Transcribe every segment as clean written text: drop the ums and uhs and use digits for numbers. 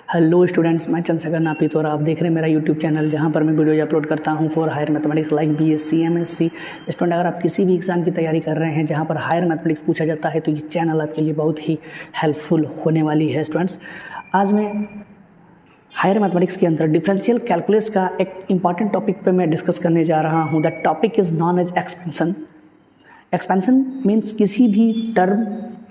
Hello students, मैं चंद्रशेखर नापित और आप देख रहे हैं मेरा यूट्यूब चैनल जहां पर मैं वीडियो अपलोड करता हूं for higher mathematics like BSc MSc student. अगर आप किसी भी एग्जाम की तैयारी कर रहे हैं जहां पर हायर मैथमेटिक्स पूछा जाता है तो ये चैनल आपके लिए बहुत ही हेल्पफुल होने वाली है। स्टूडेंट्स, आज मैं हायर मैथमेटिक्स के अंदर डिफरेंशियल कैलकुलस का एक इंपॉर्टेंट टॉपिक पे मैं डिस्कस करने जा रहा हूँ। The topic is known as expansion. Expansion means किसी भी टर्म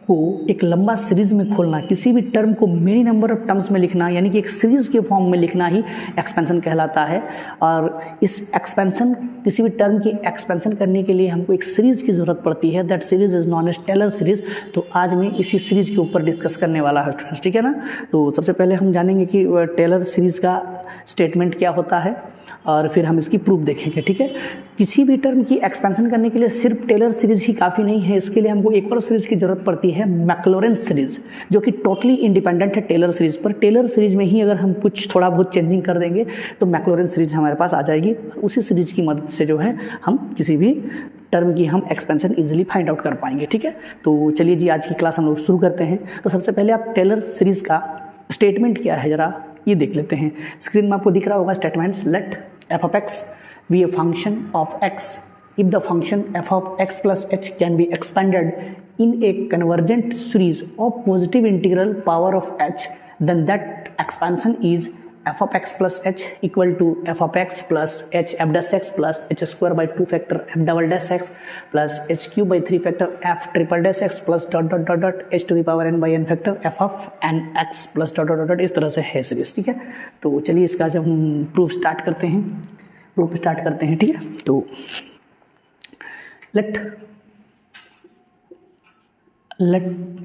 को एक लंबा सीरीज में खोलना, किसी भी टर्म को मेनी नंबर ऑफ टर्म्स में लिखना, यानी कि एक सीरीज के फॉर्म में लिखना ही एक्सपेंशन कहलाता है। और इस एक्सपेंशन, किसी भी टर्म की एक्सपेंशन करने के लिए हमको एक सीरीज की ज़रूरत पड़ती है। That series is known as Taylor series. तो आज मैं इसी सीरीज के ऊपर डिस्कस करने वाला हूँ, ठीक है ना। तो सबसे पहले हम जानेंगे कि टेलर सीरीज का स्टेटमेंट क्या होता है और फिर हम इसकी प्रूफ देखेंगे, ठीक है। किसी भी टर्म की एक्सपेंशन करने के लिए सिर्फ टेलर सीरीज ही काफ़ी नहीं है, इसके लिए हमको एक और सीरीज की ज़रूरत पड़ती है, मैक्लॉरेंस सीरीज, जो कि टोटली इंडिपेंडेंट है टेलर सीरीज पर। टेलर सीरीज में ही अगर हम कुछ थोड़ा बहुत चेंजिंग कर देंगे तो मैक्लॉरेंस सीरीज हमारे पास आ जाएगी। उसी सीरीज की मदद से जो है हम किसी भी टर्म की हम एक्सपेंशन इजीली फाइंड आउट कर पाएंगे, ठीक है। तो चलिए जी, आज की क्लास हम लोग शुरू करते हैं। तो सबसे पहले आप टेलर सीरीज का स्टेटमेंट क्या है ज़रा ये देख लेते हैं। स्क्रीन में आपको दिख रहा होगा statements. Let f of x be a function of x if the function f of x plus h can be expanded in a convergent series of positive integral power of h, then that expansion is f of x plus h equal to f of x plus h f dash x plus h square by 2 factor f double dash x plus h cube by 3 factor f triple dash x plus dot dot dot dot h to the power n by n factor f of n x plus dot dot dot dot। इस तरह से है series, ठीक है। तो चलिए इसका जब हम प्रूफ स्टार्ट करते हैं, ठीक है। तो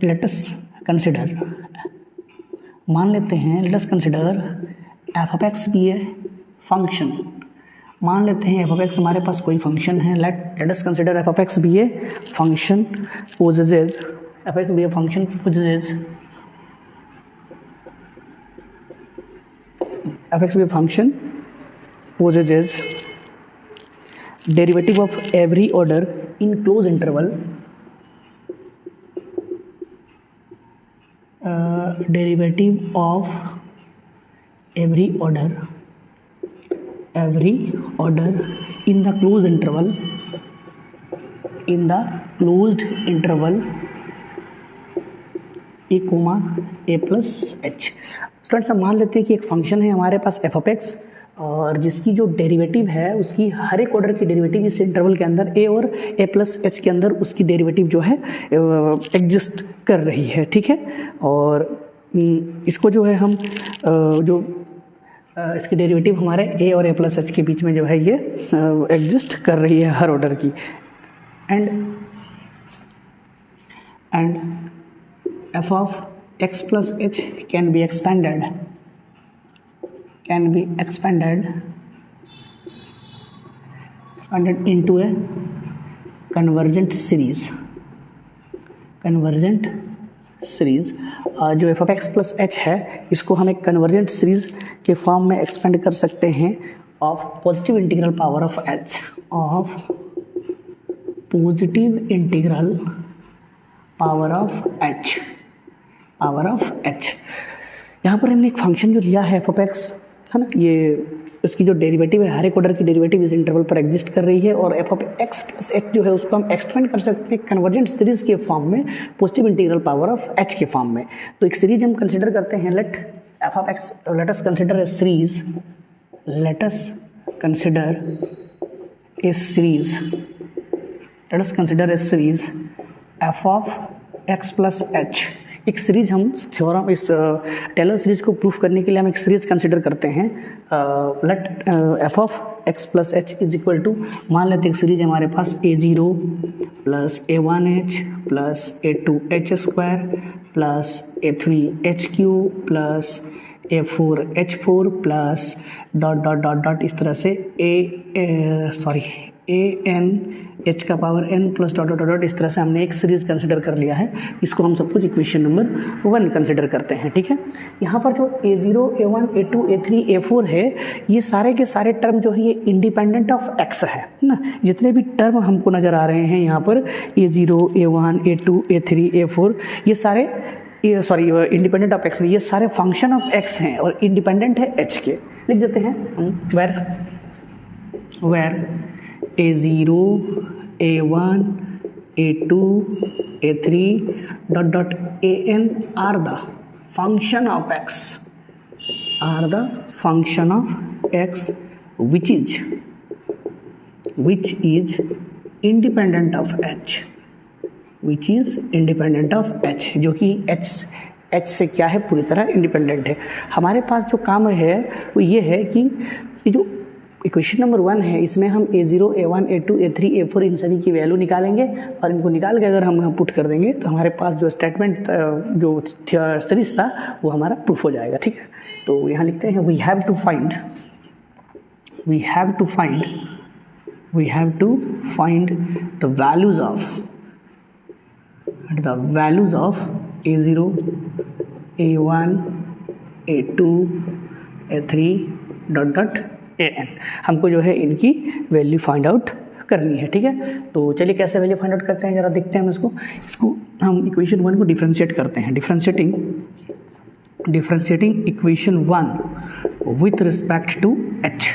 लेट अस कंसिडर, मान लेते हैं, let us consider f of x भी है फंक्शन। मान लेते हैं f of x हमारे पास कोई फंक्शन है। Late us consider f of x भी है function possesses, f of x भी है function possesses, f of x भी है function possesses derivative of every order in closed interval, derivative of every order in the closed interval a comma a plus h। Students, हम मान लेते हैं कि एक फंक्शन है हमारे पास f of x और जिसकी जो डेरिवेटिव है उसकी हर एक ऑर्डर की डेरिवेटिव इस इंटरवल के अंदर a और a प्लस h के अंदर उसकी डेरिवेटिव जो है एग्जिस्ट कर रही है, ठीक है। और इसको जो है हम इसकी डेरिवेटिव हमारे a और a प्लस h के बीच में जो है ये एग्जिस्ट कर रही है हर ऑर्डर की। And f of x plus h can be expanded into a convergent series। जो f of x plus h है इसको हम एक कन्वर्जेंट सीरीज के फॉर्म में एक्सपेंड कर सकते हैं of positive integral power of h, यहाँ पर हमने एक फंक्शन जो लिया है f of x, है ना, ये उसकी जो डेरिवेटिव है हर एक ऑर्डर की डेरिवेटिव इस इंटरवल पर एग्जिस्ट कर रही है। और f of x plus h जो है उसको हम एक्सपेंड कर सकते हैं कन्वर्जेंट सीरीज के फॉर्म में, positive integral power of h के फॉर्म में। तो एक सीरीज हम कंसिडर करते हैं। Let us consider a series f of x plus h। एक सीरीज हम थ्योरम, इस टेलर सीरीज को प्रूफ करने के लिए हम एक सीरीज कंसिडर करते हैं। Let f of x plus h is equal to, मान लेते हैं एक सीरीज हमारे पास a0 plus a1h plus a2h square plus a3h cube plus a4h4 plus dot dot dot dot इस तरह से an h का power n plus dot dot dot. इस तरह से हमने एक सीरीज कंसिडर कर लिया है। इसको हम सब कुछ इक्वेशन नंबर 1 कंसिडर करते हैं, ठीक है। यहाँ पर जो a0 a1 a2 a3 a4 है ये सारे के सारे टर्म जो है ये इंडिपेंडेंट ऑफ x है ना। जितने भी टर्म हमको नज़र आ रहे हैं यहाँ पर a0 a1 a2 a3 a4 ये सारे इंडिपेंडेंट ऑफ एक्स, ये सारे फंक्शन ऑफ एक्स हैं और इंडिपेंडेंट है एच के। लिख देते हैं हम where a0 a1 a2 a3 dot an are the function of x which is independent of h, जो कि एच से क्या है, पूरी तरह इंडिपेंडेंट है। हमारे पास जो काम है वो ये है कि ये जो इक्वेशन नंबर 1 है इसमें हम a0 a1 a2 a3 a4 इन सभी की वैल्यू निकालेंगे और इनको निकाल के अगर हम यहाँ पुट कर देंगे तो हमारे पास जो स्टेटमेंट जो सीरीज था वो हमारा प्रूफ हो जाएगा। ठीक है, तो यहाँ लिखते हैं we have to find the values of a0 a1 a2 a3 dot an। हमको जो है इनकी वैल्यू फाइंड आउट करनी है। ठीक है, तो चलिए कैसे वैल्यू फाइंड आउट करते हैं जरा देखते हैं हम इसको हम इक्वेशन 1 को डिफरेंशिएट करते हैं। Differentiating equation 1 with respect to h.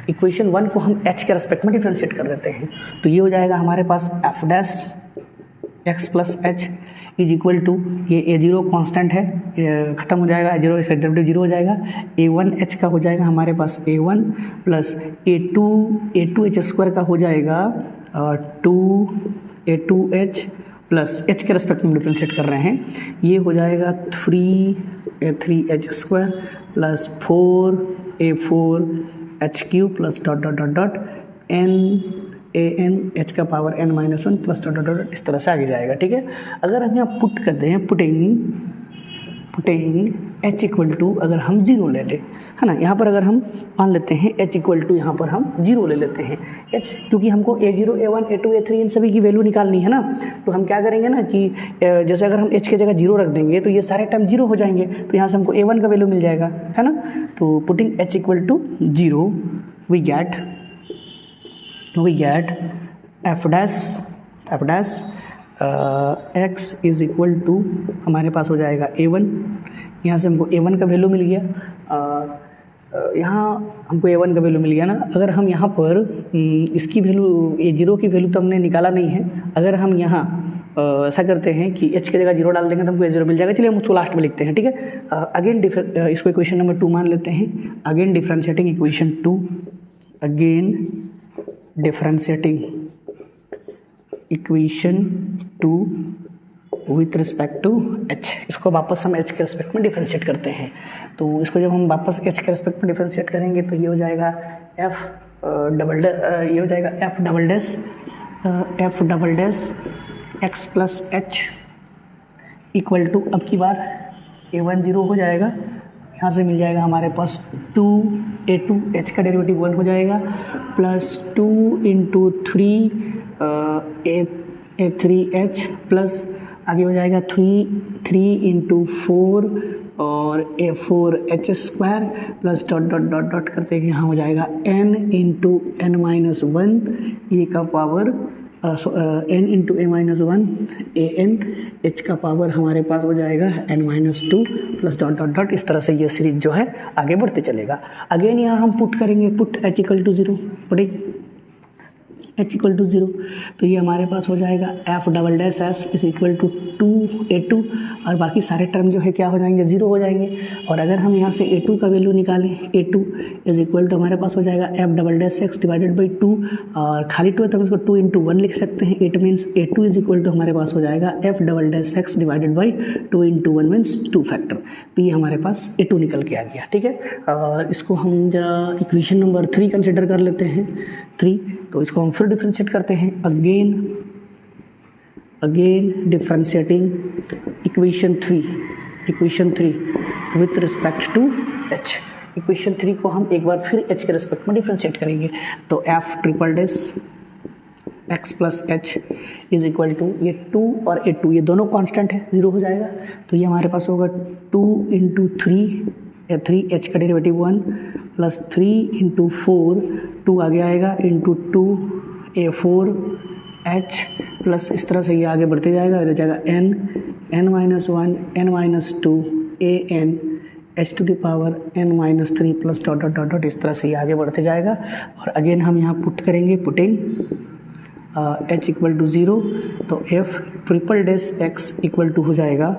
Equation 1 को हम एच के रेस्पेक्ट में डिफरेंशिएट कर देते हैं, तो ये हो जाएगा हमारे पास f dash x plus h is equal to, ये a0 कांस्टेंट है, ख़त्म हो जाएगा, a0 इसका डेरिवेटिव 0 हो जाएगा, a1h का हो जाएगा हमारे पास a1 प्लस a2h स्क्वायर का हो जाएगा 2a2h प्लस h के रेस्पेक्ट में डिफरेंशिएट कर रहे हैं, ये हो जाएगा 3a3h square plus 4a4h cube plus dot dot dot dot an h का power n-1 plus dot dot इस तरह से आगे जाएगा। ठीक है, अगर हम यहाँ पुट करते हैं पुटिंग h इक्वल टू, अगर हम 0 ले लें, है ना, यहाँ पर अगर हम मान लेते हैं h इक्वल टू, यहाँ पर हम 0 ले लेते हैं h, क्योंकि हमको a0 a1 a2 a3 इन सभी की वैल्यू निकालनी है ना, तो हम क्या करेंगे ना कि जैसे अगर हम h की जगह 0 रख देंगे तो ये सारे टाइम 0 हो जाएंगे, तो यहाँ से हमको a1 का वैल्यू मिल जाएगा, है ना। तो putting h equal to 0 we get f dash x is equal to, हमारे पास हो जाएगा a1, यहाँ से हमको a1 का वैल्यू मिल गया, यहाँ हमको a1 का वैल्यू मिल गया ना। अगर हम यहाँ पर इसकी वैल्यू a0 की वैल्यू तो हमने निकाला नहीं है, अगर हम यहाँ ऐसा करते हैं कि h की जगह 0 डाल देंगे तो हमको a0 मिल जाएगा। चलिए हम उसको लास्ट में लिखते हैं। ठीक है, अगेन इसको इक्वेशन नंबर 2 मान लेते हैं। Again differentiating equation 2, again differentiating equation 2 with respect to h. इसको वापस हम एच के रिस्पेक्ट में डिफरेंशिएट करते हैं, तो इसको जब हम वापस एच के रिस्पेक्ट में डिफरेंशिएट करेंगे तो ये हो जाएगा f double dash x plus h equal to, अब की बार a1 0 हो जाएगा, यहाँ से मिल जाएगा हमारे पास 2a2 h का डेरिवेटिव 1 हो जाएगा प्लस 2 इंटू 3a3h प्लस आगे हो जाएगा 3 इंटू 4 और a4h square plus dot dot dot dot करते हैं, यहाँ हो जाएगा n इंटू n-1 e का power n into a-1 an h का पावर हमारे पास हो जाएगा n-2 plus dot dot dot. इस तरह से ये सीरीज जो है आगे बढ़ते चलेगा। अगेन यहाँ हम पुट करेंगे, put h equal to 0, putting h equal to 0, तो ये हमारे पास हो जाएगा f double dash x is equal to 2a2 और बाकी सारे टर्म जो है क्या हो जाएंगे, 0 हो जाएंगे। और अगर हम यहाँ से a2 का वैल्यू निकालें, a2 इज इक्वल टू हमारे पास हो जाएगा f double dash x divided by 2 और खाली 2 है तो हम इसको 2 इंटू 1 लिख सकते हैं। It means a2 is equal to हमारे पास हो जाएगा f double dash x divided by 2 into 1 means 2 factor, तो ये हमारे पास a2 निकल के आ गया। ठीक है, और इसको हम जरा इक्वेशन नंबर 3 कंसिडर कर लेते हैं, 3, तो इसको हम फिर डिफरेंशिएट करते हैं। Again differentiating equation 3 with respect to h। Equation 3 को हम एक बार फिर h के रिस्पेक्ट में डिफरेंशिएट करेंगे, तो f triple dash x plus h is equal to, ये 2 और a2 ये दोनों कांस्टेंट है, 0 हो जाएगा, तो ये हमारे पास होगा 2 इंटू 3h का डेरिवेटिव 1 प्लस 3 इंटू 4, 2 आगे आएगा इंटू 2a4h प्लस इस तरह से ये आगे बढ़ते जाएगा, हो जाएगा n n-1 n-2 an h to the power n-3 plus dot dot dot dot, इस तरह से ये आगे बढ़ते जाएगा। और अगेन हम यहाँ पुट करेंगे, पुटिंग h इक्वल टू 0, तो f triple dash x equal to हो जाएगा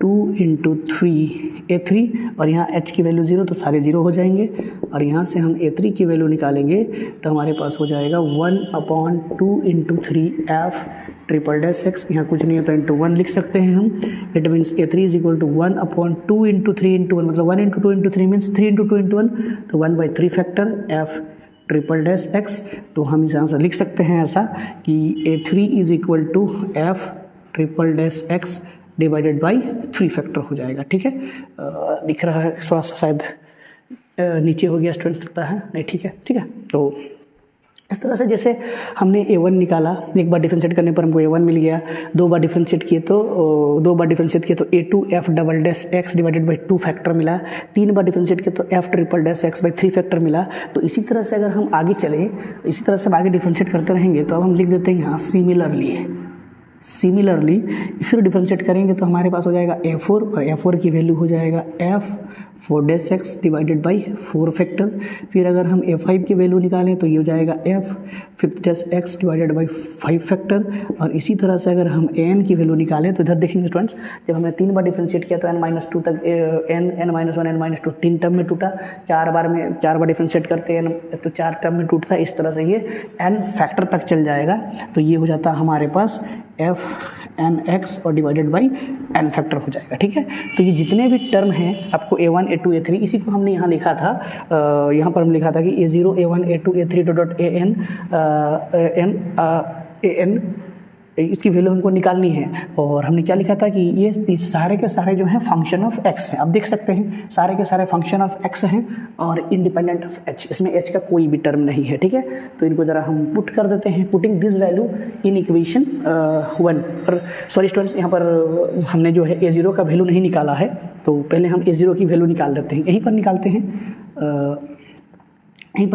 2 इंटू 3 a3, और यहाँ h की वैल्यू 0 तो सारे 0 हो जाएंगे, और यहाँ से हम a3 की वैल्यू निकालेंगे तो हमारे पास हो जाएगा 1/2 into 3 f triple dash x, यहाँ कुछ नहीं है तो इंटू 1 लिख सकते हैं हम। It means a3 is equal to 1/2 into 3 into 1, मतलब 1 into 2 into 3 means 3 into 2 into 1, तो 1/3 factor f triple dash x. तो हम इस यहाँ से लिख सकते हैं ऐसा कि a3 is equal to f triple dash x divided by 3 factor हो जाएगा। ठीक है, दिख रहा है थोड़ा सा, शायद नीचे हो गया स्टूडेंट, लगता है नहीं, ठीक है ठीक है। तो इस तरह से जैसे हमने a1 निकाला, एक बार डिफरेंशिएट करने पर हमको a1 मिल गया, दो बार डिफरेंशिएट किए तो a2 f double dash x divided by 2 factor मिला, 3 बार डिफरेंशिएट किए तो f triple dash x by 3 factor मिला। तो इसी तरह से अगर हम आगे चलें, इसी तरह से हम आगे डिफरेंशिएट करते रहेंगे, तो अब हम लिख देते हैं यहाँ सिमिलरली फिर डिफरेंशिएट करेंगे तो हमारे पास हो जाएगा a4, और a4 की वैल्यू हो जाएगा f 4 dash x divided by 4 factor. फिर अगर हम a5 की वैल्यू निकालें तो ये हो जाएगा f 5 dash x divided by 5 factor. और इसी तरह से अगर हम an की वैल्यू निकालें तो इधर देखेंगे स्टूडेंट्स, जब हमने 3 बार डिफरेंशिएट किया तो n-2 तक n-1 n-2 3 टर्म में टूटा, 4 बार डिफरेंशिएट करते हैं तो 4 टर्म में टूटता है। इस तरह से ये n फैक्टर तक चल जाएगा, तो ये हो जाता है हमारे पास f mx और डिवाइडेड बाई n फैक्टर हो जाएगा। ठीक है, तो ये जितने भी टर्म हैं आपको a1 a2 a3, इसी को हमने यहाँ लिखा था, यहाँ पर हम लिखा था कि a0 a1 a2 a3 dot an इसकी वैल्यू हमको निकालनी है। और हमने क्या लिखा था कि ये सारे के सारे जो हैं फंक्शन ऑफ x हैं। आप देख सकते हैं सारे के सारे फंक्शन ऑफ x हैं और इंडिपेंडेंट ऑफ h, इसमें h का कोई भी टर्म नहीं है। ठीक है, तो इनको ज़रा हम पुट कर देते हैं, putting this value in equation 1। पर सॉरी स्टूडेंट्स, यहाँ पर हमने जो है a0 का वैल्यू नहीं निकाला है, तो पहले हम a0 की वैल्यू निकाल देते हैं, यहीं पर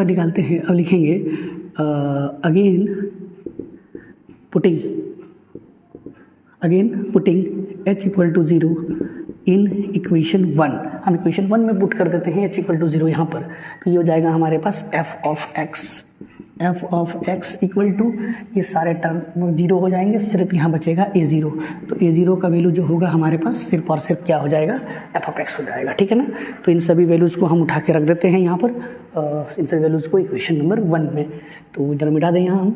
निकालते हैं। अब लिखेंगे again putting h equal to 0 in equation 1। हम इक्वेशन 1 में पुट कर देते हैं h इक्वल टू 0 यहाँ पर, तो ये हो जाएगा हमारे पास f of x equal to, ये सारे टर्म 0 हो जाएंगे, सिर्फ यहाँ बचेगा a0। तो a0 का वैल्यू जो होगा हमारे पास सिर्फ और सिर्फ क्या हो जाएगा, f ऑफ x हो जाएगा। ठीक है ना, तो इन सभी वैल्यूज़ को हम उठा के रख देते हैं यहाँ पर, इन सभी वैल्यूज़ को इक्वेशन नंबर 1 में। तो इधर मिटा दें यहाँ हम,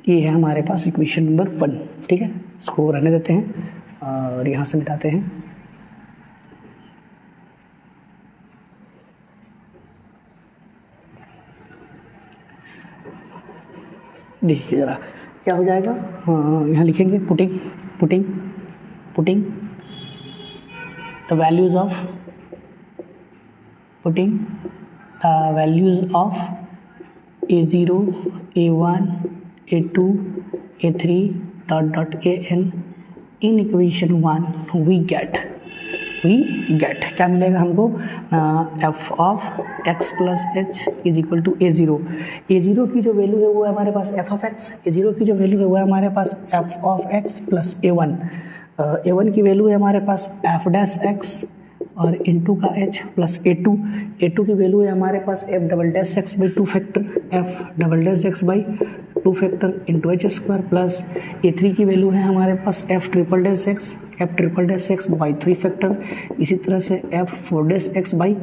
ये है हमारे पास इक्वेशन नंबर 1। ठीक है, इसको रहने देते हैं और यहाँ से मिटाते हैं। देखिए ज़रा क्या हो जाएगा, हाँ यहाँ लिखेंगे putting the values of a0 a1 a2 a3 dot an in equation 1 we get क्या मिलेगा हमको, f of x plus h is equal to a0 की जो वैल्यू है वो है हमारे पास f ऑफ x, a0 की जो वैल्यू है वो है हमारे पास f of x plus a1 की वैल्यू है हमारे पास f डैश x और इनटू का h प्लस a2 की वैल्यू है हमारे पास f double dash x by 2 factor, f double dash x by 2 factor into H square, plus a3 की वैल्यू है हमारे पास f triple dash x by 3 factor, इसी तरह से f 4 dash x by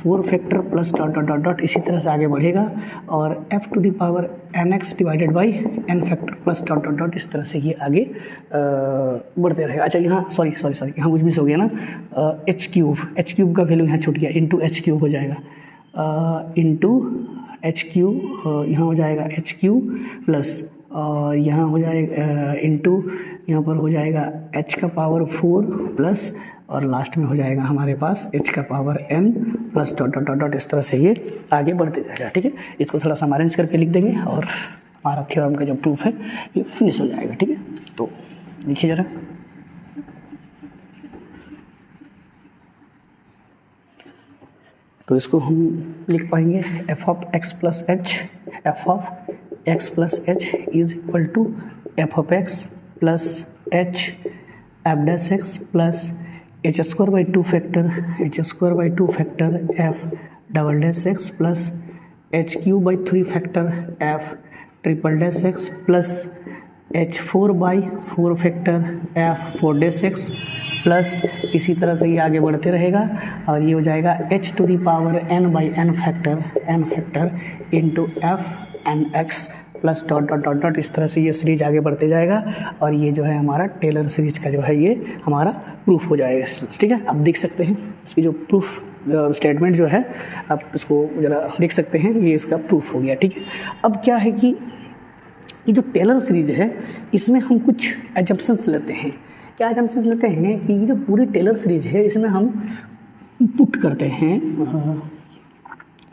4 factor plus dot dot dot dot, इसी तरह से आगे बढ़ेगा और f to the power nx divided by n factor plus dot dot dot, इस तरह से ये आगे बढ़ते रहेगा। अच्छा यहाँ सॉरी यहाँ कुछ मिस हो गया ना, h क्यूब का वैल्यू यहाँ छूट गया, इंटू एच क्यूब हो जाएगा, इंटू एच क्यूब, यहाँ हो जाएगा एच क्यूब प्लस यहाँ हो जाएगा इंटू, यहाँ पर हो जाएगा h का पावर 4 प्लस और लास्ट में हो जाएगा हमारे पास h का power n plus dot dot dot, इस तरह से ये आगे बढ़ते जाएगा। ठीक है, इसको थोड़ा सा अरेंज करके लिख देंगे और हमारा थ्योरम का जो प्रूफ है ये फिनिश हो जाएगा। ठीक है, तो लिखिए ज़रा, तो इसको हम लिख पाएंगे f of x plus h is equal to f of x plus h f dash x plus h square by two factor f double dash x plus h cube by 3 factor f triple dash x plus h 4 by 4 factor f 4 dash x plus इसी तरह से ये आगे बढ़ते रहेगा और ये हो जाएगा h to the power n by n factor into f n x plus dot dot dot dot. इस तरह से ये सीरीज आगे बढ़ते जाएगा और ये जो है हमारा टेलर सीरीज का जो है ये हमारा प्रूफ हो जाएगा। ठीक है, आप देख सकते हैं इसकी जो प्रूफ स्टेटमेंट जो है आप इसको ज़रा देख सकते हैं, ये इसका प्रूफ हो गया। ठीक है, अब क्या है कि ये जो टेलर सीरीज है इसमें हम कुछ एजम्पशंस लेते हैं। क्या एजम्पशंस लेते हैं कि ये जो पूरी टेलर सीरीज है इसमें हम पुट करते हैं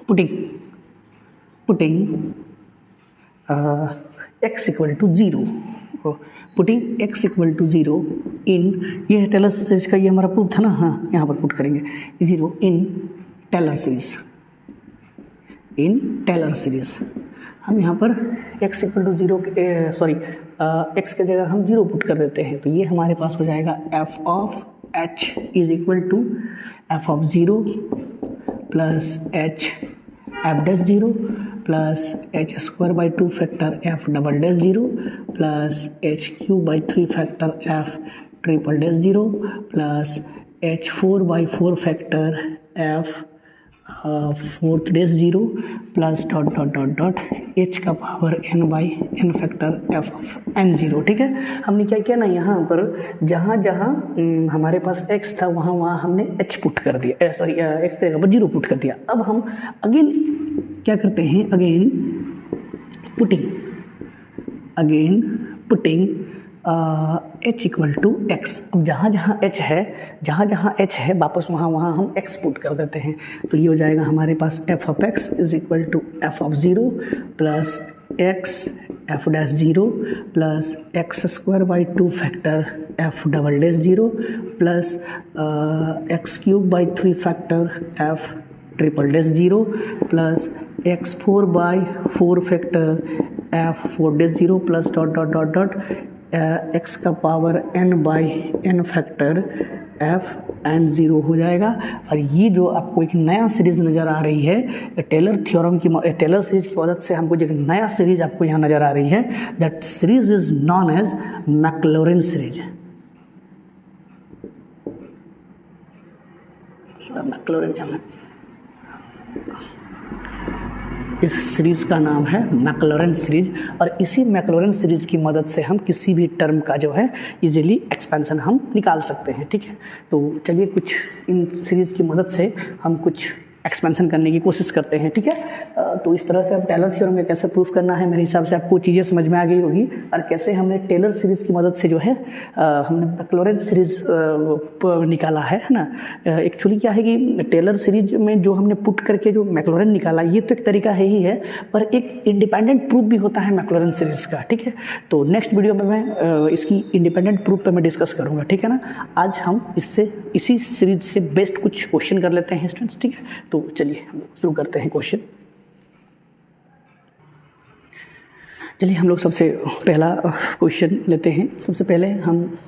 putting x equal to 0, putting x equal to 0 in, ये है टेलर सीरीज का, ये हमारा प्रूफ था ना। हाँ, यहाँ पर पुट करेंगे 0 इन टेलर सीरीज। हम यहाँ पर x इक्वल टू 0 x के जगह हम 0 पुट कर देते हैं, तो ये हमारे पास हो जाएगा f of h is equal to f of 0 plus h f dash 0 plus h square by 2 factor f double dash 0 plus h cube by 3 factor f triple dash 0 plus h 4 by 4 factor f 4th dash 0 plus dot dot dot dot h का power n by n factor f of n 0। ठीक है, हमने क्या किया ना, यहाँ पर जहाँ जहाँ हमारे पास x था वहाँ हमने h पुट कर दिया, x के जगह पर 0 पुट कर दिया। अब हम अगेन क्या करते हैं, again putting h equal to x. अब जहाँ जहाँ h है वापस वहाँ हम x पुट कर देते हैं, तो ये हो जाएगा हमारे पास f of x is equal to f of 0 plus x f dash 0 plus x square by 2 factor f double dash 0 plus x cube by 3 factor f triple dash 0 plus x 4 by 4 factor f 4 dash 0 plus dot dot dot dot x का power n by n factor f n 0 हो जाएगा। और ये जो आपको एक नया series नज़र आ रही है टेलर सीरीज की मदद से हमको जो एक नया सीरीज आपको यहाँ नज़र आ रही है, that series is known as Maclaurin series. इस सीरीज़ का नाम है मैक्लॉरिन सीरीज और इसी मैक्लॉरिन सीरीज की मदद से हम किसी भी टर्म का जो है इजीली एक्सपेंशन हम निकाल सकते हैं। ठीक है, तो चलिए कुछ इन सीरीज़ की मदद से हम कुछ एक्सपेंशन करने की कोशिश करते हैं। ठीक है, तो इस तरह से अब टेलर थ्योरम में कैसे प्रूफ करना है, मेरे हिसाब से आपको चीज़ें समझ में आ गई होगी। और कैसे हमने टेलर सीरीज़ की मदद से जो है हमने मैक्लॉरिन सीरीज निकाला है ना। एक्चुअली क्या है कि टेलर सीरीज में जो हमने पुट करके जो मैक्लॉरिन निकाला, ये तो एक तरीका है ही है, पर एक इंडिपेंडेंट प्रूफ भी होता है मैक्लॉरिन सीरीज का। ठीक है, तो नेक्स्ट वीडियो में मैं इसकी इंडिपेंडेंट प्रूफ पर मैं डिस्कस करूँगा। ठीक है ना, आज हम इसी सीरीज से बेस्ट कुछ क्वेश्चन कर लेते हैं स्टूडेंट्स। ठीक है, तो चलिए हम शुरू करते हैं क्वेश्चन। चलिए हम लोग सबसे पहला क्वेश्चन लेते हैं। सबसे पहले हम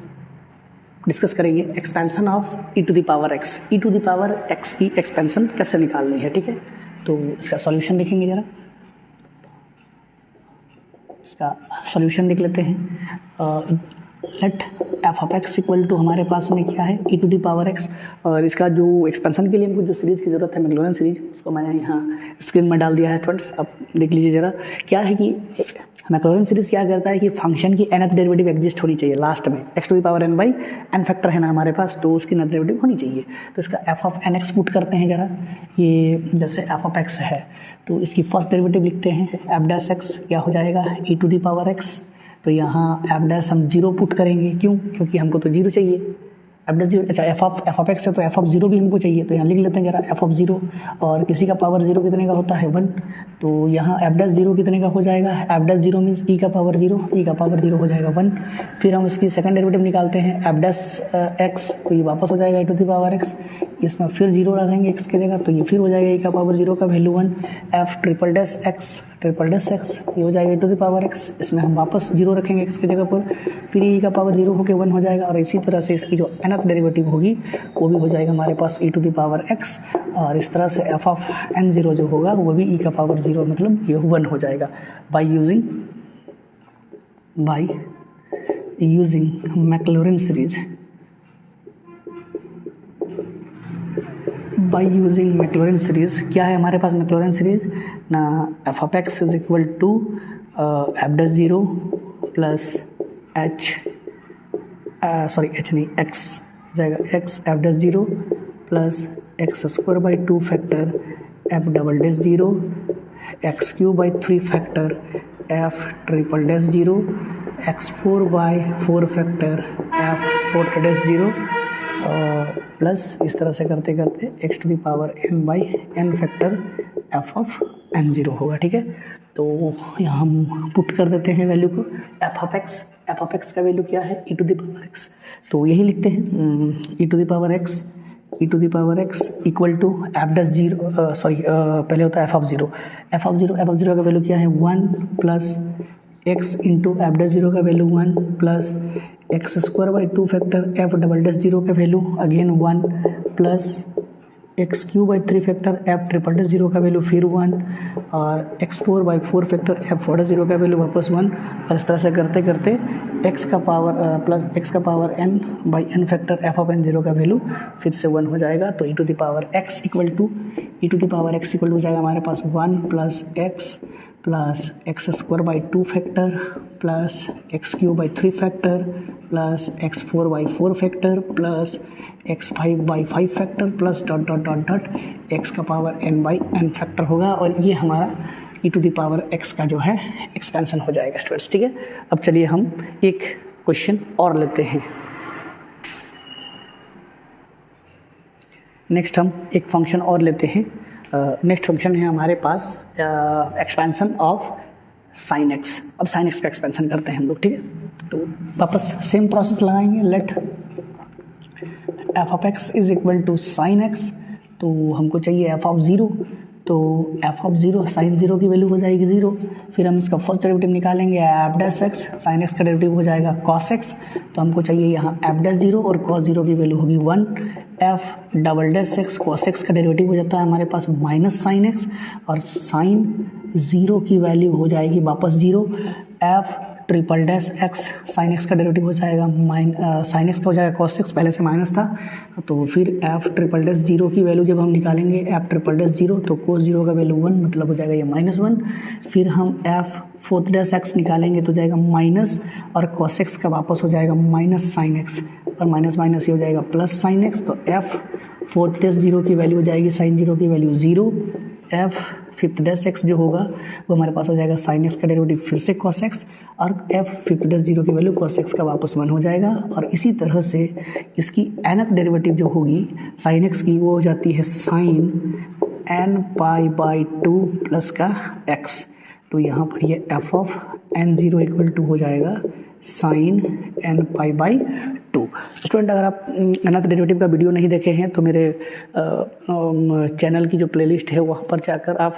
डिस्कस करेंगे expansion of e to the power x। e to the power x की एक्सपेंशन कैसे निकालनी है। ठीक है, तो इसका सॉल्यूशन देखेंगे ज़रा, इसका सॉल्यूशन देख लेते हैं। Let f of x equal to हमारे पास में क्या है e to the power x, और इसका जो एक्सपेंशन के लिए हमको जो सीरीज़ की ज़रूरत है मैक्लॉरिन सीरीज, उसको मैंने यहाँ स्क्रीन में डाल दिया है स्टूडेंट्स। अब देख लीजिए ज़रा, क्या है कि मैक्लॉरिन सीरीज क्या करता है कि फंक्शन की nth डेरिवेटिव एग्जिस्ट होनी चाहिए लास्ट में, x to the power n by n factor है ना हमारे पास, तो उसकी nth डेरिवेटिव होनी चाहिए। तो इसका f ऑफ nx पुट करते हैं ज़रा। ये जैसे f ऑफ x है तो इसकी फर्स्ट डेरिवेटिव लिखते हैं, f डैश x क्या हो जाएगा e to the power x। तो यहाँ f डैश हम 0 पुट करेंगे, क्यों, क्योंकि हमको तो 0 चाहिए। f डैश 0, अच्छा f ऑफ x है तो f ऑफ 0 भी हमको चाहिए, तो यहाँ लिख लेते हैं जरा f ऑफ 0, और किसी का पावर 0 कितने का होता है 1, तो यहाँ f डैश 0 कितने का हो जाएगा, f डैश 0 मीन्स e का पावर 0, e का पावर 0 हो जाएगा 1। फिर हम इसकी सेकंड डेरिवेटिव निकालते हैं f डैश x, तो ये वापस हो जाएगा e to the power x, इसमें फिर 0 रखेंगे x की जगह, तो ये फिर हो जाएगा e का पावर 0 का value 1। f triple dash x triple dash x, ये हो जाएगा e to the power x, इसमें हम वापस जीरो रखेंगे x की जगह पर, फिर e का पावर जीरो होकर 1 हो जाएगा, और इसी तरह से इसकी जो nth डेरिवेटिव होगी वो भी हो जाएगा हमारे पास e to the power x, और इस तरह से f ऑफ n0 जो होगा वो भी e का पावर 0 मतलब ये 1 हो जाएगा by using Maclaurin series. By using Maclaurin series, क्या है हमारे पास मैक्लॉरिन सीरीज ना, f of x is equal to f dash zero plus h x जाएगा, x f dash zero plus x square by 2 factor f double dash zero, x cube by 3 factor f triple dash zero, x 4 by 4 factor f 4 dash zero, plus इस तरह से करते करते x to the power n by n factor f of n0 होगा। ठीक है, तो यहाँ हम पुट कर देते हैं वैल्यू को, एफ ऑफ एक्स का वैल्यू क्या है e to the power x, तो यही लिखते हैं e to the power x equal to f dash zero, पहले होता है एफ ऑफ जीरो का वैल्यू क्या है 1 plus x into f dash zero का value 1 plus x square by 2 factor f double dash zero का value again 1 plus x cube by 3 factor f triple dash zero का value फिर 1 और x 4 by 4 factor f 4 dash zero का value वापस 1, और इस तरह से करते करते एक्स का power n by n factor f of n0 का वैल्यू फिर से 1 हो जाएगा। तो e to the power x equal to हो जाएगा हमारे पास 1 plus x square by 2 factor plus x cube by 3 factor plus x 4 by 4 factor plus x 5 by 5 factor plus dot dot dot dot x का power n by n factor होगा, और ये हमारा e to the power x का जो है expansion हो जाएगा स्टूडेंट्स। ठीक है, अब चलिए हम एक क्वेश्चन और लेते हैं। नेक्स्ट हम एक फंक्शन और लेते हैं। नेक्स्ट फंक्शन है हमारे पास एक्सपेंशन ऑफ साइन एक्स। अब साइन एक्स का एक्सपेंशन करते हैं हम लोग। ठीक है, तो वापस सेम प्रोसेस लगाएंगे। Let f of x is equal to sine x, तो हमको चाहिए एफ ऑफ ज़ीरो, तो f of zero sine zero की वैल्यू हो जाएगी 0, फिर हम इसका फर्स्ट डेरिवेटिव निकालेंगे f dash x, sine x का डेरिवेटिव हो जाएगा कॉस एक्स, तो हमको चाहिए यहाँ एफ डैश ज़ीरो और कॉस ज़ीरो की वैल्यू होगी 1, F double dash x cos x का डेरिवेटिव हो जाता है हमारे पास माइनस साइन एक्स, और साइन ज़ीरो की वैल्यू हो जाएगी वापस 0, F triple dash x sine x का डेरिवेटिव हो जाएगा साइन एक्स का हो जाएगा कॉस एक्स, पहले से माइनस था, तो फिर एफ ट्रिपल डैश जीरो की वैल्यू जब हम निकालेंगे एफ ट्रिपल डैश जीरो, तो कोस जीरो का वैल्यू 1 मतलब हो जाएगा ये -1, फिर हम एफ फोर्थ डैश एक्स निकालेंगे तो जाएगा माइनस, और कॉस एक्स का वापस हो जाएगा माइनस साइन एक्स, और माइनस माइनस ये हो जाएगा प्लस साइन एक्स, तो एफ फोर्थ डैश जीरो की वैल्यू हो जाएगी साइन जीरो की value 0, F fifth dash x जो होगा वो हमारे पास हो जाएगा साइन एक्स का डेरिवेटिव फिर से कॉस एक्स, और एफ फिफ्थ डैश जीरो की वैल्यू कॉस एक्स का वापस 1 हो जाएगा, और इसी तरह से इसकी nth डेरिवेटिव जो होगी साइन एक्स की वो हो जाती है sine n pi by 2 plus का x, तो यहाँ पर ये f of n0 equal to हो जाएगा sine n pi by 2। Student अगर आप nth डेरिवेटिव का वीडियो नहीं देखे हैं तो मेरे चैनल की जो प्लेलिस्ट है वहाँ पर जाकर आप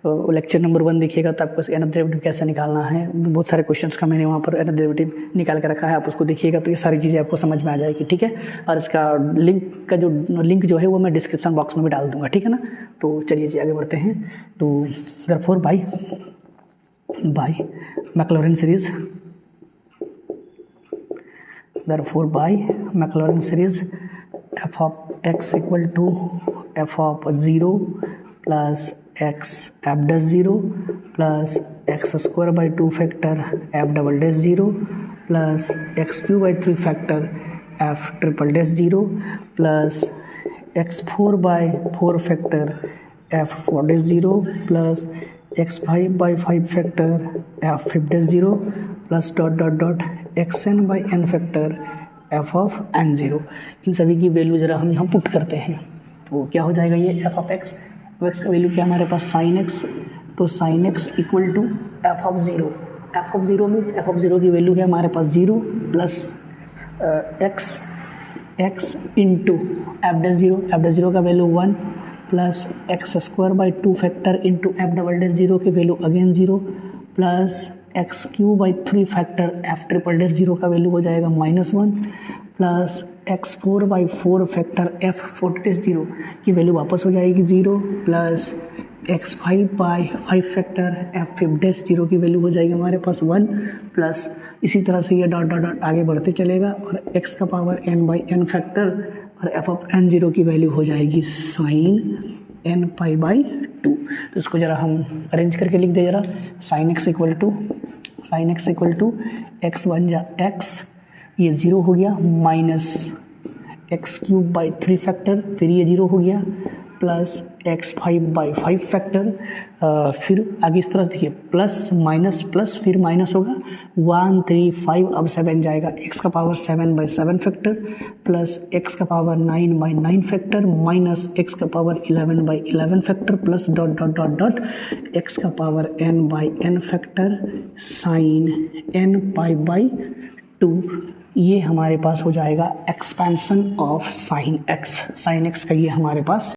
लेक्चर नंबर 1 देखिएगा, तो आपको nth डेरिवेटिव कैसे निकालना है, बहुत सारे क्वेश्चंस का मैंने वहाँ पर nth डेरिवेटिव निकाल कर रखा है, आप उसको देखिएगा तो ये सारी चीज़ें आपको समझ में आ जाएगी। ठीक है, और इसका लिंक जो है वो मैं डिस्क्रिप्शन बॉक्स में भी डाल दूँगा। ठीक है ना, तो चलिए जी आगे बढ़ते हैं। तो therefore by Maclaurin series, therefore by Maclaurin series f of x equal to f of 0 plus x f dash 0 plus x square by 2 factor f double dash 0 plus x cube by 3 factor f triple dash 0 plus x 4 by 4 factor f 4 dash 0 plus x 5 by 5 factor f 5 dash 0 plus dot dot dot x n by n factor f of n0। इन सभी की value जरा हम यहाँ put करते हैं, तो क्या हो जाएगा ये एफ ऑफ एक्स, तो एक्स का वैल्यू क्या हमारे पास साइन एक्स, तो sine x equal to f of zero, f of zero means f of zero की वैल्यू है हमारे पास 0 plus x into f dash zero का value 1 plus x square by 2 factor into f double dash 0 की value again 0 plus x cube by 3 factor f triple dash 0 का value हो जाएगा -1 plus x4 by 4 factor f 4 dash 0 की value वापस हो जाएगी 0 plus x5 by 5 factor F 5 dash 0 की value हो जाएगी हमारे पास 1 प्लस इसी तरह से ये डॉट डॉट डॉट आगे बढ़ते चलेगा और x का power n by n factor और f ऑफ n 0 की वैल्यू हो जाएगी साइन n पाई बाई 2। तो इसको ज़रा हम अरेंज करके लिख दे जरा। Sine x equal to x बन जा x, ये 0 हो गया, minus x cube by 3 factor, फिर ये 0 हो गया, प्लस x5 बाई 5 फैक्टर, फिर आगे इस तरह देखिए प्लस माइनस प्लस फिर माइनस होगा 1 3 5, अब 7 जाएगा, x का power 7 by 7 factor plus x का power 9 by 9 factor minus x का power 11 by 11 factor plus dot dot dot dot x का power n by n factor sine n pi by 2। ये हमारे पास हो जाएगा एक्सपेंशन ऑफ साइन x का ये हमारे पास